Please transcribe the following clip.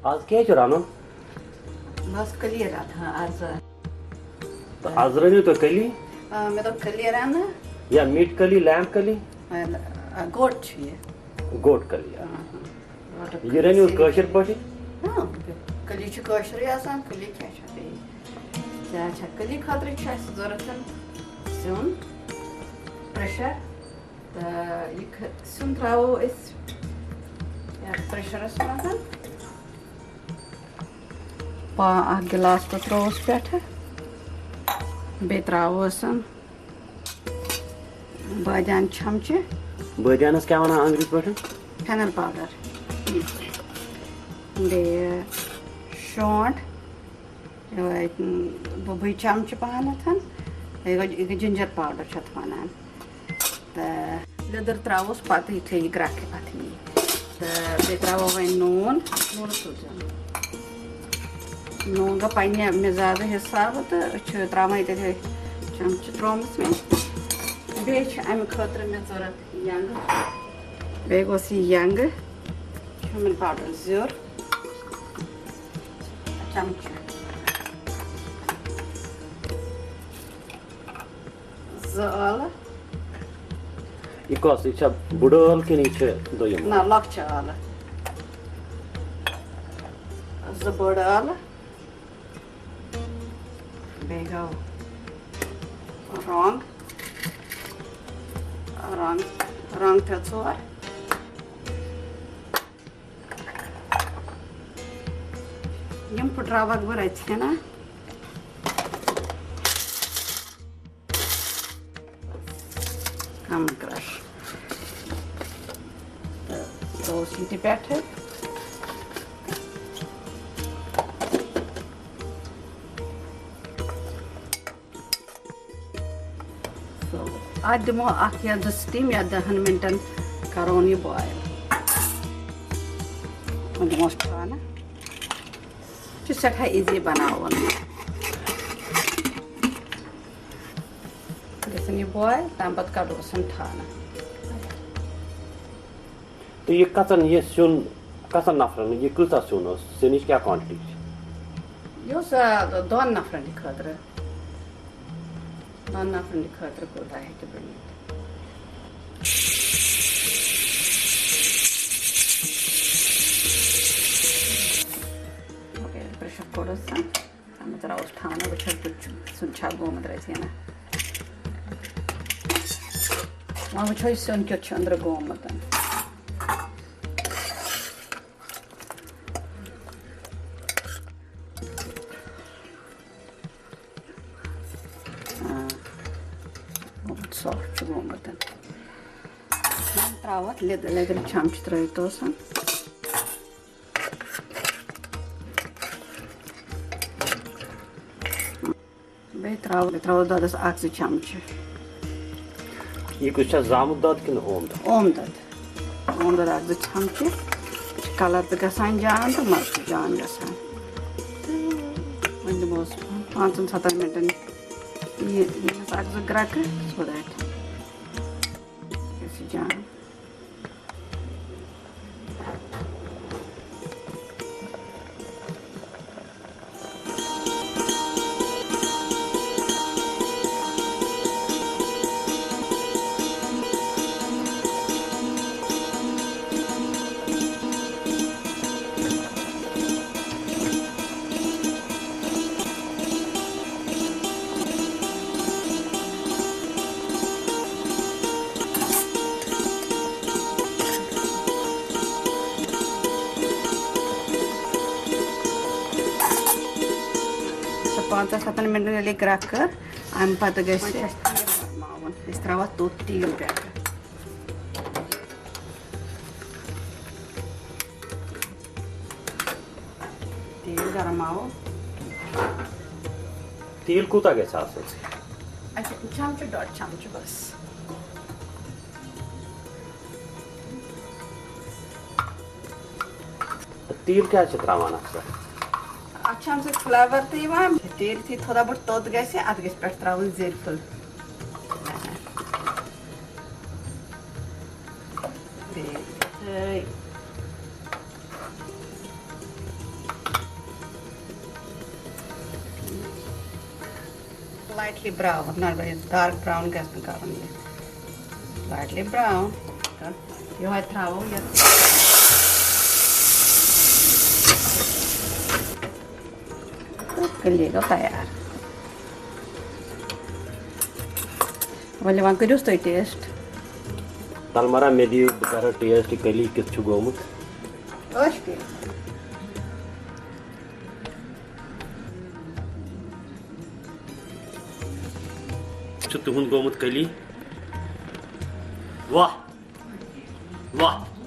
आज क्या रानन बस कलिया रहा आज तो आज रनियो तो कली मैं तो कलिया रहा या मीट कली लैम्प कली गोट ये गोट कली ये रनियो कशर पटी कली च कशर आसान कली क्या छ कली खातिर छ जरूरत सुन प्रेशर ये सुन त्रावो इस या प्रेशर मज गिलास तो त्रोस पे बे त्रावोस बाजान चमचे बाजानस क्या वना अंग्रेजी पे फेनल पाउडर बे शॉट बुबई चमचे पानथन जिंजर पाउडर छ वनान तो लेदर त्रावोस पत ये ग्राके पत बे त्रावो वह नून सोचन नून का पन्ने मिजाज हिसाब तो त्रावान ये चमच त्रोमस मे बे अमे खतर मे जरूरत यंग बे गोस यंग क्यूमिन पाउडर जोर चमच ज़ाल ये कस ये बुडल कि दोयम ना लक्च आल ज़ बड़ आल बेगो रंग रंग रंग थे ज़ोर यम पुट्रावक बर अच्छे ना हम क्रश तो सीटी बैठे आज दिमो अख या स्टीम या 10 मिनटन करोन ये बॉयल ऑलमोस्ट खाना जो सठा इजी बनाओ जैसे ये बॉयल तम पत काढो सन ठाना तो ये कसन ये सुन कसन नफरन ये कुलता सुनो सिनिश क्या क्वांटिटी यो सा दोन नफरन खतर कोता है कि बनी ओके प्रेशर कोड़ा सा हम जरा उस ठाना बच्चा कुछ सुनछा गो मत रही है ना वहाँ बच्चा इस सुन के चंद्र गो मत soft gomatan trawat legal chamch traytosan be trawat dadas aksi chamch ये कुछ जामुन दाद कि ओम दाद aksi chamch कलर तो गसान जान तो मस्त जान गसान वंदे बस 5-7 मिनट ये aksi ग्राक so that ऐसे जान पाँच सात मिनट के लिए क्रैक कर आम पत गए इस तरह तो तेल बैठ तेल गरम आओ तेल कोता गए साथ अच्छा चमच डॉट चमच बस तेल क्या त्रावाना सर अच्छा हमसे फ्लेवर थी वहाँ तेल थी थोड़ा बहुत तोड़ गए से आध गैस पर त्रावल जेल फुल Slightly brown, not very dark brown gas करूँ ये. Slightly brown. यो है थ्रावो ये. कलिएगा तैयार. वली वहाँ करूँ तो टेस्ट. तलमरा में दी कर टेस्ट कली किस चुगोमुत. ओके. तुहुन गोमुत कली. वाह वाह.